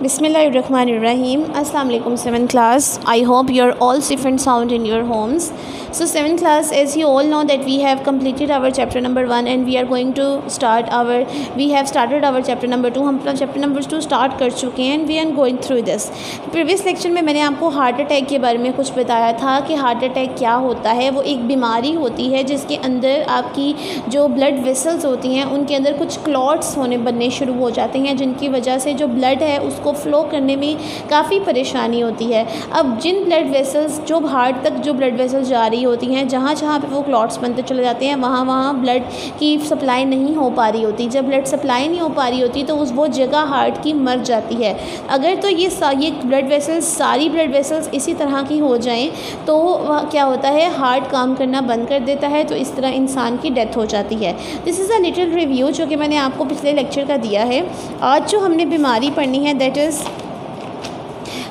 Bismillahirrahmanirrahim. Assalamu alaikum 7th class. I hope you're all safe and sound in your homes. So 7th class, as you all know that we have completed our chapter number 1 and we are going to we have started our chapter number 2. हम अपना chapter number 2 start कर चुके हैं and we are going through this. Previous lecture में मैंने आपको heart attack के बारे में कुछ बताया था कि हार्ट अटैक क्या होता है। वो एक बीमारी होती है जिसके अंदर आपकी जो ब्लड वेसल्स होती हैं उनके अंदर कुछ क्लॉट्स बनने शुरू हो जाते हैं, जिनकी वजह से जो ब्लड है उसको फ़्लो करने में काफ़ी परेशानी होती है। अब जिन ब्लड वेसल्स जो हार्ट तक जो ब्लड वेसल्स जा रही होती हैं, जहाँ जहाँ पे वो क्लॉट्स बनते चले जाते हैं, वहाँ वहाँ ब्लड की सप्लाई नहीं हो पा रही होती। जब ब्लड सप्लाई नहीं हो पा रही होती तो वो जगह हार्ट की मर जाती है। अगर तो ये ब्लड वेसल्स सारी ब्लड वेसल्स इसी तरह की हो जाएं तो क्या होता है, हार्ट काम करना बंद कर देता है, तो इस तरह इंसान की डेथ हो जाती है। This is a little review जो कि मैंने आपको पिछले लेक्चर का दिया है। आज जो हमने बीमारी पढ़नी है that is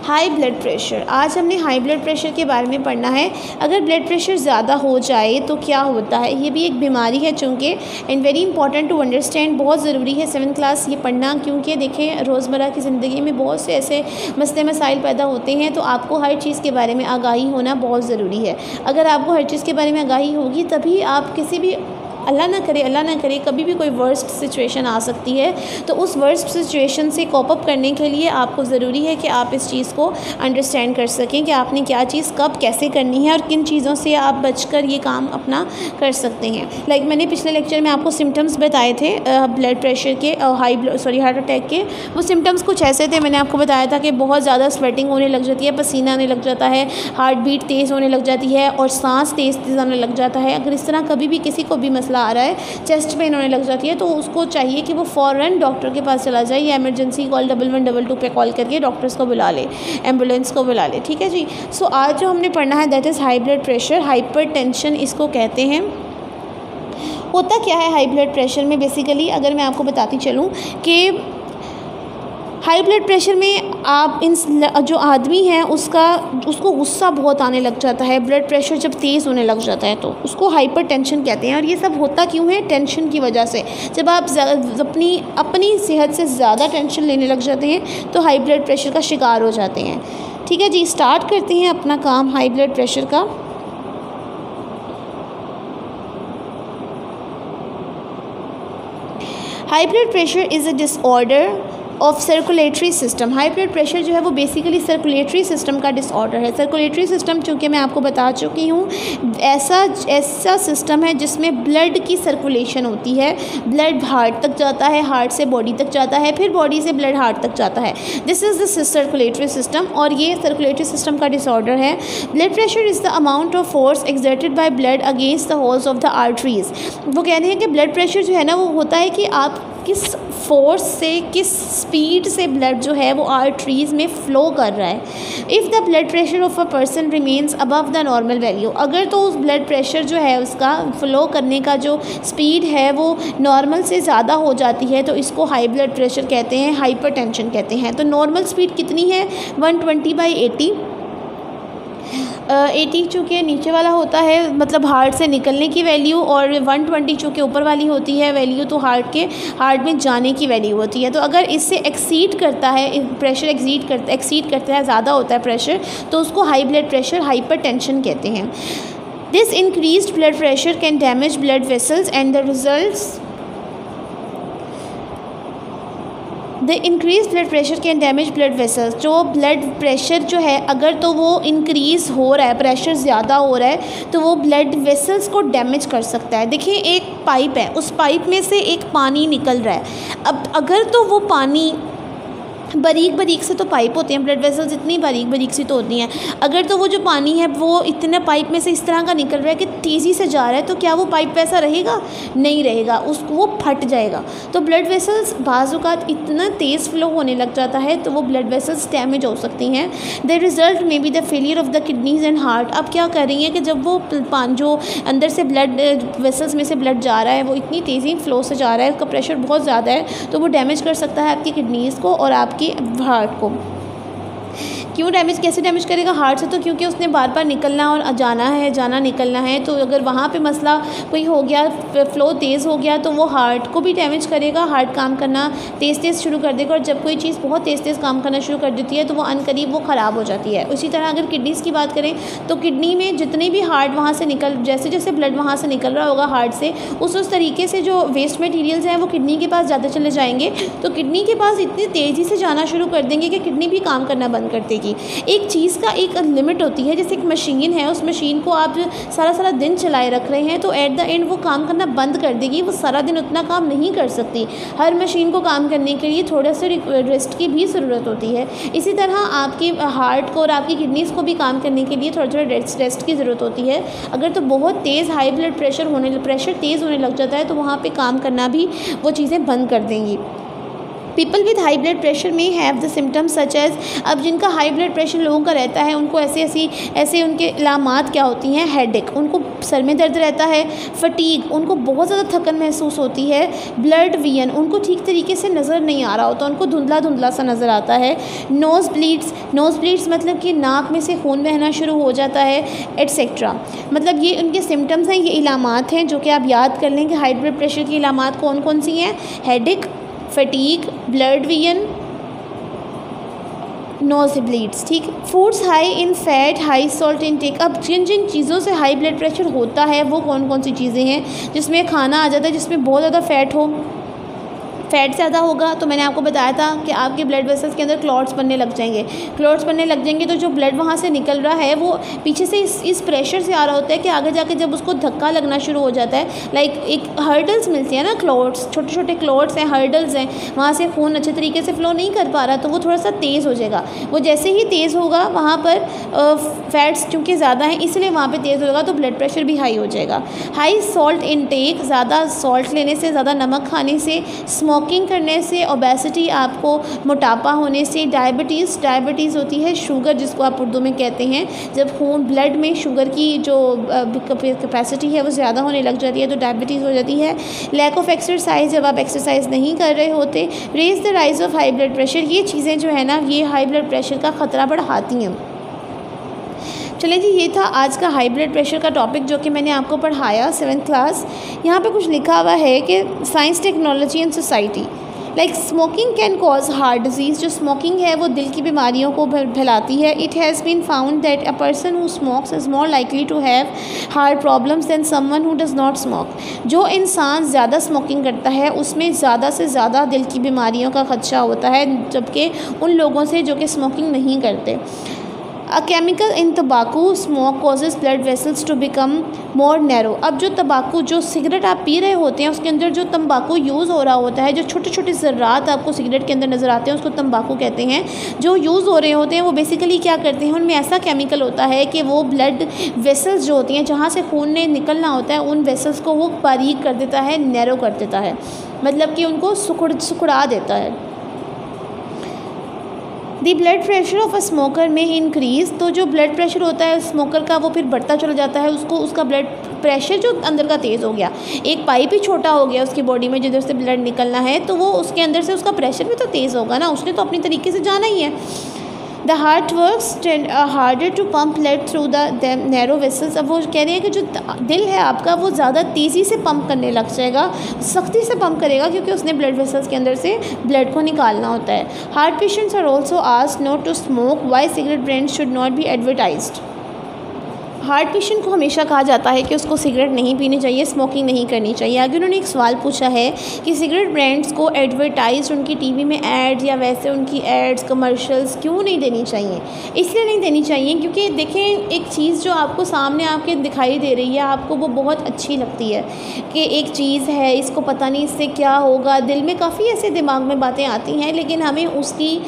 high blood pressure. आज हमने हाई ब्लड प्रेशर के बारे में पढ़ना है। अगर ब्लड प्रेशर ज़्यादा हो जाए तो क्या होता है, ये भी एक बीमारी है चूँकि, and very important to understand. बहुत ज़रूरी है 7th क्लास ये पढ़ना, क्योंकि देखें रोज़मर्रा की ज़िंदगी में बहुत से ऐसे मसले मसाइल पैदा होते हैं, तो आपको हर चीज़ के बारे में आगाही होना बहुत ज़रूरी है। अगर आपको हर चीज़ के बारे में आगाही होगी तभी आप किसी भी अल्लाह ना करे कभी भी कोई वर्स्ट सिचुएशन आ सकती है, तो उस वर्स्ट सिचुएशन से कॉप अप करने के लिए आपको ज़रूरी है कि आप इस चीज़ को अंडरस्टैंड कर सकें कि आपने क्या चीज़ कब कैसे करनी है और किन चीज़ों से आप बचकर ये काम अपना कर सकते हैं। लाइक मैंने पिछले लेक्चर में आपको सिम्टम्स बताए थे ब्लड प्रेशर के हार्ट अटैक के। वो सिम्टम्स कुछ ऐसे थे, मैंने आपको बताया था कि बहुत ज़्यादा स्वेटिंग होने लग जाती है, पसीना आने लग जाता है, हार्ट बीट तेज़ होने लग जाती है और सांस तेज़ आने लग जाता है। अगर इस तरह कभी भी किसी को भी आ रहा है, चेस्ट पेन होने लग जाती है, तो उसको चाहिए कि वो फ़ौरन डॉक्टर के पास चला जाए या इमरजेंसी कॉल 1122 पे कॉल करके डॉक्टर्स को बुला ले, एम्बुलेंस को बुला ले। ठीक है जी। सो आज जो हमने पढ़ना है that is high blood pressure, hypertension इसको कहते हैं। होता क्या है हाई ब्लड प्रेशर में बेसिकली, अगर मैं आपको बताती चलूँ कि हाई ब्लड प्रेशर में आप जो आदमी है उसको गुस्सा बहुत आने लग जाता है। ब्लड प्रेशर जब तेज़ होने लग जाता है तो उसको हाइपरटेंशन कहते हैं। और ये सब होता क्यों है, टेंशन की वजह से। जब आप अपनी सेहत से ज़्यादा टेंशन लेने लग जाते हैं तो हाई ब्लड प्रेशर का शिकार हो जाते हैं। ठीक है जी, स्टार्ट करते हैं अपना काम हाई ब्लड प्रेशर का। High blood pressure is a disorder of circulatory system. High blood pressure जो है वो बेसिकली सर्कुलेटरी सिस्टम का डिसऑर्डर है। सर्कुलेटरी सिस्टम चूँकि मैं आपको बता चुकी हूँ, ऐसा सिस्टम है जिसमें ब्लड की सर्कुलेशन होती है। ब्लड हार्ट तक जाता है, हार्ट से बॉडी तक जाता है, फिर बॉडी से ब्लड हार्ट तक जाता है। This is the circulatory system, और ये सर्कुलेटरी सिस्टम का डिसऑर्डर है। Blood pressure is the amount of force exerted by blood against the holes of the arteries. वो कह रहे हैं कि ब्लड प्रेशर जो है ना, वो होता है कि आप किस फोर्स से, किस स्पीड से ब्लड जो है वो आर्टरीज़ में फ़्लो कर रहा है। If the blood pressure of a person remains above the normal value, अगर तो उस ब्लड प्रेशर जो है उसका फ़्लो करने का जो स्पीड है वो नॉर्मल से ज़्यादा हो जाती है तो इसको हाई ब्लड प्रेशर कहते हैं, हाइपरटेंशन कहते हैं। तो नॉर्मल स्पीड कितनी है, 120/80। 80 चूँकि नीचे वाला होता है मतलब हार्ट से निकलने की वैल्यू, और 120 चूँकि ऊपर वाली होती है वैल्यू, तो हार्ट में जाने की वैल्यू होती है। तो अगर इससे एक्सीड करता है प्रेशर, एक्सीड करता है, ज़्यादा होता है प्रेशर, तो उसको हाई ब्लड प्रेशर, हाइपरटेंशन कहते हैं। This increased blood pressure can damage blood vessels and the results the increase blood pressure can damage blood vessels. जो ब्लड प्रेशर जो है अगर तो वो इंक्रीज़ हो रहा है, प्रेशर ज़्यादा हो रहा है, तो वो ब्लड वेसल्स को डैमेज कर सकता है। देखिए एक पाइप है, उस पाइप में से एक पानी निकल रहा है। अब अगर तो वो पानी बारीक से तो पाइप होते हैं, ब्लड वेसल्स इतनी बारीक सी तो होती हैं। अगर तो वो जो पानी है वो इतने पाइप में से इस तरह का निकल रहा है कि तेज़ी से जा रहा है, तो क्या वो पाइप वैसा रहेगा? नहीं रहेगा, वो फट जाएगा। तो ब्लड वेसल्स बाज़ औक़ात इतना तेज़ फ्लो होने लग जाता है तो वो ब्लड वेसल्स डैमेज हो सकती हैं। The result may be the failure of the kidneys and heart. अब क्या कर रही हैं कि जब वो जो अंदर से ब्लड वेसल्स में से ब्लड जा रहा है वो इतनी तेज़ी फ्लो से जा रहा है, उसका प्रेशर बहुत ज़्यादा है, तो वो डैमेज कर सकता है आपकी किडनीज़ को और आपकी हार्ट को। क्यों डैमेज, कैसे डैमेज करेगा हार्ट से? तो क्योंकि उसने बार बार निकलना और जाना है, जाना निकलना है, तो अगर वहाँ पे मसला कोई हो गया, फ़्लो तेज़ हो गया, तो वो हार्ट को भी डैमेज करेगा, हार्ट काम करना तेज़ शुरू कर देगा। और जब कोई चीज़ बहुत तेज़ काम करना शुरू कर देती है तो वो अनकरीब वो ख़राब हो जाती है। उसी तरह अगर किडनीज़ की बात करें तो किडनी में जितने भी हार्ट वहाँ से जैसे जैसे ब्लड वहाँ से निकल रहा होगा हार्ट से, उस तरीके से जो वेस्ट मटीरियल्स हैं वो किडनी के पास ज़्यादा चले जाएंगे, तो किडनी के पास इतनी तेज़ी से जाना शुरू कर देंगे कि किडनी भी काम करना बंद कर देगी। एक चीज़ का एक लिमिट होती है, जैसे एक मशीन है, उस मशीन को आप सारा दिन चलाए रख रहे हैं तो एट द एंड वो काम करना बंद कर देगी, वो सारा दिन उतना काम नहीं कर सकती। हर मशीन को काम करने के लिए थोड़ा सा रेस्ट की भी ज़रूरत होती है। इसी तरह आपके हार्ट को और आपकी किडनीज़ को भी काम करने के लिए थोड़ा रेस्ट की ज़रूरत होती है। अगर तो बहुत तेज़ हाई ब्लड प्रेशर तेज़ होने लग जाता है तो वहाँ पे काम करना भी वो चीज़ें बंद कर देंगी। People with high blood pressure may have the symptoms such as, अब जिनका हाई ब्लड प्रेशर लोगों का रहता है उनको ऐसे उनके इलामात क्या होती हैं? हेडेक, उनको सर में दर्द रहता है। फटीग, उनको बहुत ज़्यादा थकन महसूस होती है। ब्लड वियन, उनको ठीक तरीके से नज़र नहीं आ रहा होता, उनको धुंधला सा नज़र आता है। नोज़ ब्लीड्स मतलब कि नाक में से खून बहना शुरू हो जाता है, एट्सेट्रा। मतलब ये उनके सिम्टम्स हैं, ये इलामात हैं जो कि आप याद कर लें कि हाई ब्लड प्रेशर की इलामात कौन कौन सी हैं? Headache, fatigue, blurred vision, nose bleeds. ठीक। Foods high in fat, high salt intake, अब जिन चीज़ों से हाई ब्लड प्रेशर होता है वो कौन कौन सी चीज़ें हैं? जिसमें खाना आ जाता है जिसमें बहुत ज़्यादा फ़ैट हो, फ़ैट ज़्यादा होगा तो मैंने आपको बताया था कि आपके ब्लड वेसल्स के अंदर क्लॉट्स बनने लग जाएंगे, तो जो ब्लड वहाँ से निकल रहा है वो पीछे से इस प्रेशर से आ रहा होता है कि आगे जाके जब उसको धक्का लगना शुरू हो जाता है, लाइक एक हर्डल्स मिलती है ना, क्लॉट्स, छोटे छोटे क्लॉट्स हैं, हर्डल्स हैं, वहाँ से खून अच्छे तरीके से फ़्लो नहीं कर पा रहा तो वो थोड़ा सा तेज़ हो जाएगा। वो जैसे ही तेज़ होगा वहाँ पर फ़ैट्स चूँकि ज़्यादा हैं इसलिए वहाँ पर तेज़ होगा तो ब्लड प्रेशर भी हाई हो जाएगा। हाई सॉल्ट इनटेक, ज़्यादा सॉल्ट लेने से, ज़्यादा नमक खाने से, स्मोकिंग करने से, ओबेसिटी आपको मोटापा होने से, डायबिटीज़ होती है शुगर जिसको आप उर्दू में कहते हैं, जब खून ब्लड में शुगर की जो कैपेसिटी है वो ज़्यादा होने लग जाती है तो डायबिटीज़ हो जाती है। लैक ऑफ एक्सरसाइज, जब आप एक्सरसाइज नहीं कर रहे होते। Raise the rise of high blood pressure, ये चीज़ें जो है ना ये हाई ब्लड प्रेशर का ख़तरा बढ़ाती हैं। चलिए जी, ये था आज का हाई ब्लड प्रेशर का टॉपिक जो कि मैंने आपको पढ़ाया 7th क्लास। यहाँ पे कुछ लिखा हुआ है कि science, technology and society, like smoking can cause heart disease, जो स्मोकिंग है वो दिल की बीमारियों को फैलाती है। It has been found that a person who smokes is more likely to have heart problems than someone who does not smoke, जो इंसान ज़्यादा स्मोकिंग करता है उसमें ज़्यादा से ज़्यादा दिल की बीमारियों का खदशा होता है जबकि उन लोगों से जो कि स्मोकिंग नहीं करते। अ केमिकल इन तंबाकू smoke causes blood vessels to become more narrow, अब जो तंबाकू, जो सिगरेट आप पी रहे होते हैं उसके अंदर जो तंबाकू यूज़ हो रहा होता है, जो छोटे छोटे ज़र्रात आपको सिगरेट के अंदर नज़र आते हैं उसको तंबाकू कहते हैं, जो यूज़ हो रहे होते हैं वो बेसिकली क्या करते हैं, उनमें ऐसा केमिकल होता है कि वो ब्लड वेसल्स जो होती हैं जहाँ से खून ने निकलना होता है उन वेसल्स को वो बारीक कर देता है, नैरो कर देता है, मतलब कि उनको सुखड़ा देता है। The blood pressure of a smoker में इंक्रीज़, तो जो ब्लड प्रेशर होता है स्मोकर का वो फिर बढ़ता चला जाता है, उसका ब्लड प्रेशर जो अंदर का तेज़ हो गया, एक पाइप ही छोटा हो गया उसकी बॉडी में जिधर से ब्लड निकलना है तो वो उसके अंदर से उसका प्रेशर भी तो तेज़ होगा ना, उसने तो अपनी तरीके से जाना ही है। The heart works harder to pump blood through the narrow vessels, अब वो कह रहे हैं कि जो दिल है आपका वो ज़्यादा तेज़ी से पंप करने लग जाएगा, सख्ती से पंप करेगा क्योंकि उसने ब्लड वेसल्स के अंदर से ब्लड को निकालना होता है। Heart patients are also asked not to smoke, why cigarette brands should not be advertised, heart patient को हमेशा कहा जाता है कि उसको सिगरेट नहीं पीनी चाहिए, स्मोकिंग नहीं करनी चाहिए। आगे उन्होंने एक सवाल पूछा है कि सिगरेट ब्रांड्स को एडवर्टाइज उनकी टीवी में एड्स या वैसे उनकी एड्स कमर्शियल्स क्यों नहीं देनी चाहिए? इसलिए नहीं देनी चाहिए क्योंकि देखें एक चीज़ जो आपको सामने आपके दिखाई दे रही है आपको वो बहुत अच्छी लगती है कि एक चीज़ है, इसको पता नहीं इससे क्या होगा, दिल में काफ़ी ऐसे दिमाग में बातें आती हैं, लेकिन हमें उसकी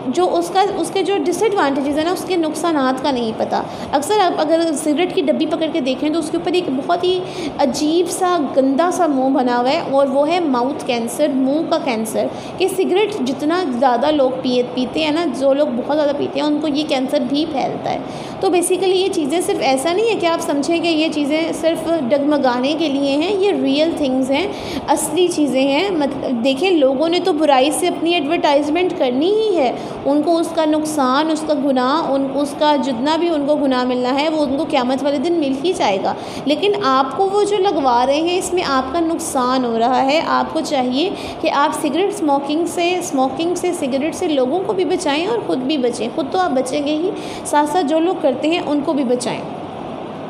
जो उसके जो डिसएडवांटेजेस है ना उसके नुकसानात का नहीं पता। अक्सर आप अगर सिगरेट की डब्बी पकड़ के देखें तो उसके ऊपर एक बहुत ही अजीब सा गंदा सा मुंह बना हुआ है और वो है माउथ कैंसर, मुंह का कैंसर, कि सिगरेट जितना ज़्यादा लोग पीते हैं ना, जो लोग बहुत ज़्यादा पीते हैं उनको ये कैंसर भी फैलता है। तो बेसिकली ये चीज़ें सिर्फ ऐसा नहीं है कि आप समझें कि ये चीज़ें सिर्फ डगमगाने के लिए हैं, ये रियल थिंग्स हैं, असली चीज़ें हैं। मतलब देखें लोगों ने तो बुराई से अपनी एडवर्टाइजमेंट करनी ही है, उनको उसका नुकसान, उसका गुनाह, उसका जितना भी उनको गुनाह मिलना है वो उनको क़यामत वाले दिन मिल ही जाएगा। लेकिन आपको वो जो लगवा रहे हैं इसमें आपका नुकसान हो रहा है। आपको चाहिए कि आप सिगरेट स्मोकिंग से सिगरेट से लोगों को भी बचाएं और ख़ुद भी बचें। ख़ुद तो आप बचेंगे ही, साथ साथ जो लोग करते हैं उनको भी बचाएं।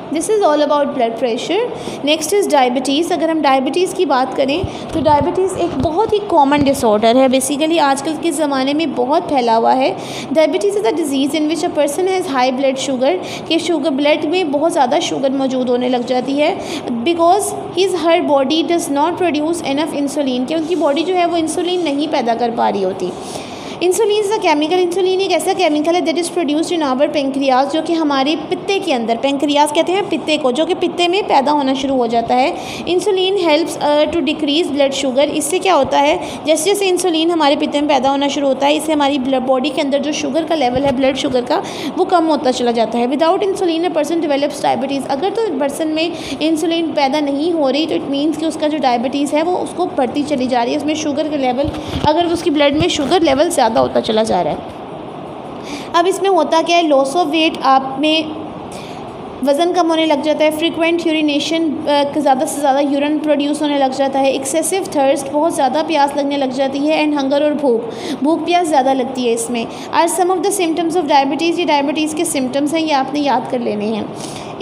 This is all about blood pressure. Next is diabetes. अगर हम डायबिटीज़ की बात करें तो डायबिटीज़ एक बहुत ही कॉमन डिसऑर्डर है, बेसिकली आजकल के ज़माने में बहुत फैला हुआ है। Diabetes is a disease in which a person has high blood sugar, कि शुगर ब्लड में बहुत ज़्यादा शुगर मौजूद होने लग जाती है, because her body does not produce enough insulin, कि उनकी बॉडी जो है वो इंसुलिन नहीं पैदा कर पा रही होती। Insulin is a chemical, insulin एक ऐसा केमिकल है that is produced in our pancreas, जो कि हमारे पित्ते के अंदर, पेंक्रियाज कहते हैं पित्ते को, जो कि पित्ते में पैदा होना शुरू हो जाता है। Insulin helps to decrease blood sugar. इससे क्या होता है, जैसे जैसे इंसुलिन हमारे पित्ते में पैदा होना शुरू होता है, इससे हमारी बॉडी के अंदर जो शुगर का लेवल है, ब्लड शुगर का, वो कम होता चला जाता है। Without insulin a person develops diabetes. अगर तो पर्सन में इंसुलिन पैदा नहीं हो रही तो इट मीन्स कि उसका जो डायबिटीज़ है वो उसको बढ़ती चली जा रही है। उसमें शुगर का लेवल, अगर उसकी ब्लड में शुगर लेवल ज़्यादा होता चला जा रहा है। अब इसमें होता क्या है, लॉस ऑफ वेट, आप में वज़न कम होने लग जाता है, फ्रीक्वेंट यूरिनेशन, ज़्यादा से ज़्यादा यूरिन प्रोड्यूस होने लग जाता है, एक्सेसिव थर्स्ट, बहुत ज़्यादा प्यास लगने लग जाती है, एंड हंगर और भूख प्यास ज़्यादा लगती है। इसमें are some of the symptoms of diabetes. ये डायबिटीज़ के सिम्टम्स हैं, ये आपने याद कर लेने हैं।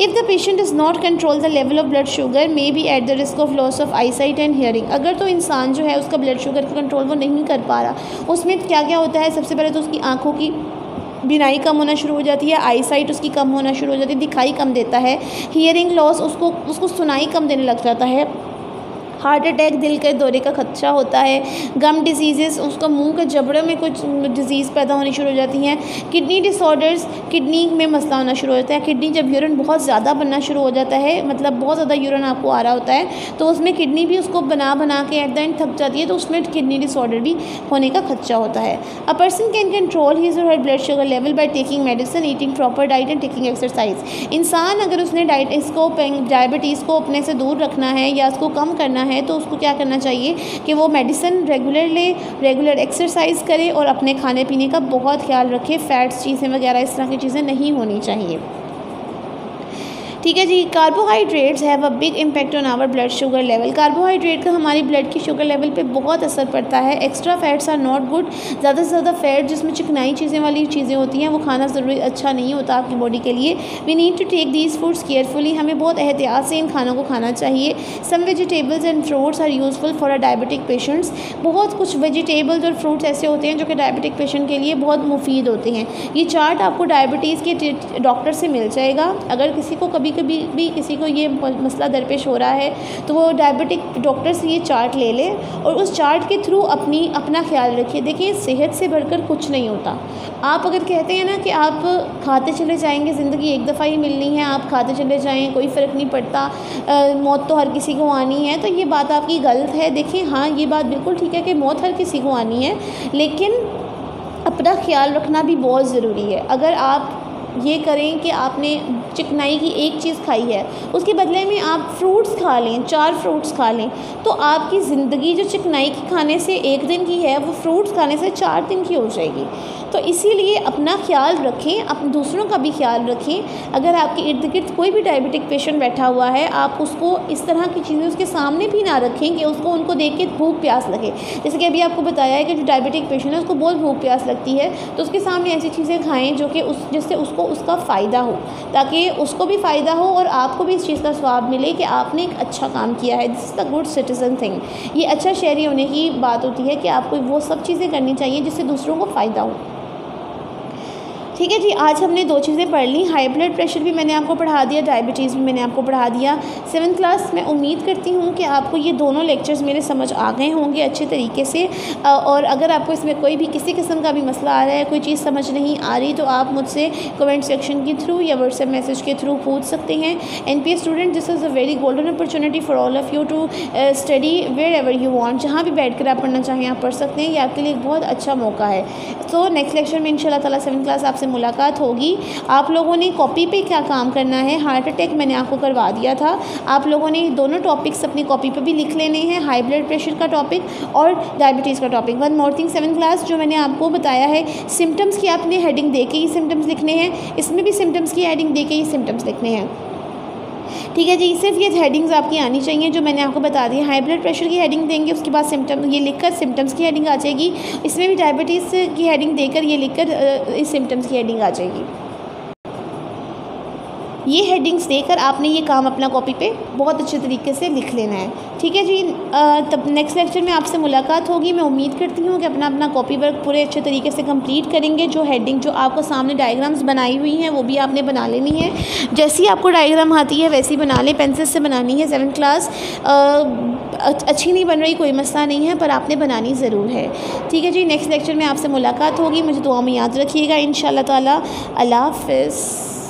If the patient does not control the level of blood sugar may be at the risk of loss of eyesight and hearing. अगर तो इंसान जो है उसका ब्लड शुगर का कंट्रोल वो नहीं कर पा रहा, उसमें क्या क्या होता है, सबसे पहले तो उसकी आँखों की बिनाई कम होना शुरू हो जाती है, आई साइट उसकी कम होना शुरू हो जाती है, दिखाई कम देता है। हियरिंग लॉस, उसको सुनाई कम देने लग जाता है। हार्ट अटैक, दिल के दौरे का खदशा होता है। गम डिजीज़, उसका मुंह के जबड़ों में कुछ डिजीज़ पैदा होनी शुरू हो जाती हैं। किडनी डिसऑर्डर्स, किडनी में मसला होना शुरू हो जाता है। किडनी जब यूरिन बहुत ज़्यादा बनना शुरू हो जाता है, मतलब बहुत ज़्यादा यूरिन आपको आ रहा होता है, तो उसमें किडनी भी उसको बना के एट द एंड थक जाती है, तो उसमें किडनी डिसऑर्डर भी होने का खदशा होता है। A person can control his or her blood sugar level by taking medicine, eating proper diet and taking exercise. इंसान अगर उसने डायबिटीज़ को अपने से दूर रखना है या उसको कम करना है तो उसको क्या करना चाहिए कि वो मेडिसिन रेगुलर ले, रेगुलर एक्सरसाइज करे और अपने खाने पीने का बहुत ख्याल रखे। फैट्स चीज़ें वगैरह इस तरह की चीज़ें नहीं होनी चाहिए। ठीक है जी। Carbohydrates have a big impact on our blood sugar level. Carbohydrate का हमारी ब्लड की शुगर लेवल पे बहुत असर पड़ता है। Extra fats are not good. ज़्यादा से ज़्यादा फैट जिसमें चिकनाई चीज़ें वाली चीज़ें होती हैं वो खाना ज़रूरी अच्छा नहीं होता आपकी बॉडी के लिए। We need to take these foods carefully. हमें बहुत एहतियात से इन खानों को खाना चाहिए। Some vegetables and fruits are useful for a diabetic patients. बहुत कुछ वेजिटेबल्स और फ्रूट्स ऐसे होते हैं जो कि डायबिटिक पेशेंट के लिए बहुत मुफीद होते हैं। ये चार्ट आपको डायबिटीज़ के डॉक्टर से मिल जाएगा। अगर किसी को कभी भी किसी को ये मसला दरपेश हो रहा है तो वो डायबिटिक डॉक्टर से ये चार्ट ले ले और उस चार्ट के थ्रू अपना ख्याल रखिए। देखिए, सेहत से बढ़कर कुछ नहीं होता। आप अगर कहते हैं ना कि आप खाते चले जाएंगे, ज़िंदगी एक दफ़ा ही मिलनी है, आप खाते चले जाएं, कोई फ़र्क नहीं पड़ता, मौत तो हर किसी को आनी है, तो ये बात आपकी गलत है। देखिए, हाँ, ये बात बिल्कुल ठीक है कि मौत हर किसी को आनी है, लेकिन अपना ख्याल रखना भी बहुत ज़रूरी है। अगर आप ये करें कि आपने चिकनाई की एक चीज़ खाई है, उसके बदले में आप फ्रूट्स खा लें, 4 फ्रूट्स खा लें, तो आपकी ज़िंदगी जो चिकनाई की खाने से 1 दिन की है वो फ्रूट्स खाने से 4 दिन की हो जाएगी। तो इसीलिए अपना ख्याल रखें, दूसरों का भी ख्याल रखें। अगर आपके इर्द गिर्द कोई भी डायबिटिक पेशेंट बैठा हुआ है, आप उसको इस तरह की चीज़ें उसके सामने भी ना रखें कि उसको उनको देख के भूख प्यास लगे। जैसे कि अभी आपको बताया है कि जो डायबिटिक पेशेंट है उसको बहुत भूख प्यास लगती है, तो उसके सामने ऐसी चीज़ें खाएँ जो कि जिससे उसको उसका फ़ायदा हो, ताकि उसको भी फ़ायदा हो और आपको भी इस चीज़ का स्वाब मिले कि आपने एक अच्छा काम किया है। This is the good citizen thing. ये अच्छा शहरी होने की बात होती है कि आपको वो सब चीज़ें करनी चाहिए जिससे दूसरों को फ़ायदा हो। ठीक है जी। आज हमने 2 चीज़ें पढ़ ली। हाई ब्लड प्रेशर भी मैंने आपको पढ़ा दिया, डायबिटीज़ भी मैंने आपको पढ़ा दिया। 7th क्लास में उम्मीद करती हूँ कि आपको ये दोनों लेक्चर्स मेरे समझ आ गए होंगे अच्छे तरीके से। और अगर आपको इसमें कोई भी किसी किस्म का भी मसला आ रहा है, कोई चीज़ समझ नहीं आ रही, तो आप मुझसे कमेंट सेक्शन के थ्रू या व्हाट्सएप मैसेज के थ्रू पूछ सकते हैं। NPS student, this is a very golden opportunity for all of you to study wherever you want. जहाँ भी बैठ कर आप पढ़ना चाहें आप पढ़ सकते हैं। ये आपके लिए एक बहुत अच्छा मौका है। तो नेक्स्ट लेक्चर में इंशाल्लाह ताला 7th क्लास आपसे मुलाकात होगी। आप लोगों ने कॉपी पे क्या काम करना है, हार्ट अटैक मैंने आपको करवा दिया था, आप लोगों ने दोनों टॉपिक्स अपनी कॉपी पे भी लिख लेने हैं, हाई ब्लड प्रेशर का टॉपिक और डायबिटीज़ का topic. One more thing, 7th class जो मैंने आपको बताया है, सिम्टम्स की आपने हेडिंग दे के ही सिम्टम्स लिखने हैं, इसमें भी सिम्टम्स की हेडिंग दे के ही सिम्टम्स लिखने हैं। ठीक है जी, सिर्फ ये हेडिंग्स आपकी आनी चाहिए जो मैंने आपको बता दी। हाई ब्लड प्रेशर की हेडिंग देंगे, उसके बाद सिम्टम ये लिखकर सिम्टम्स की हेडिंग आ जाएगी। इसमें भी डायबिटीज़ की हेडिंग देकर ये लिखकर इस सिम्टम्स की हेडिंग आ जाएगी। ये हेडिंग्स देकर आपने ये काम अपना कॉपी पे बहुत अच्छे तरीके से लिख लेना है। ठीक है जी, तब नेक्स्ट लेक्चर में आपसे मुलाकात होगी। मैं उम्मीद करती हूँ कि अपना कॉपी वर्क पूरे अच्छे तरीके से कंप्लीट करेंगे। जो हेडिंग जो आपको सामने डायग्राम्स बनाई हुई हैं वो भी आपने बना लेनी है, जैसी आपको डायग्राम आती है वैसी बना लें, पेंसिल से बनानी है। 7th क्लास अच्छी नहीं बन रही कोई मसला नहीं है, पर आपने बनानी ज़रूर है। ठीक है जी, नेक्स्ट लेक्चर में आपसे मुलाकात होगी। मुझे दुआ में याद रखिएगा इंशाअल्लाह ताला। अल्लाह हाफ़िज़।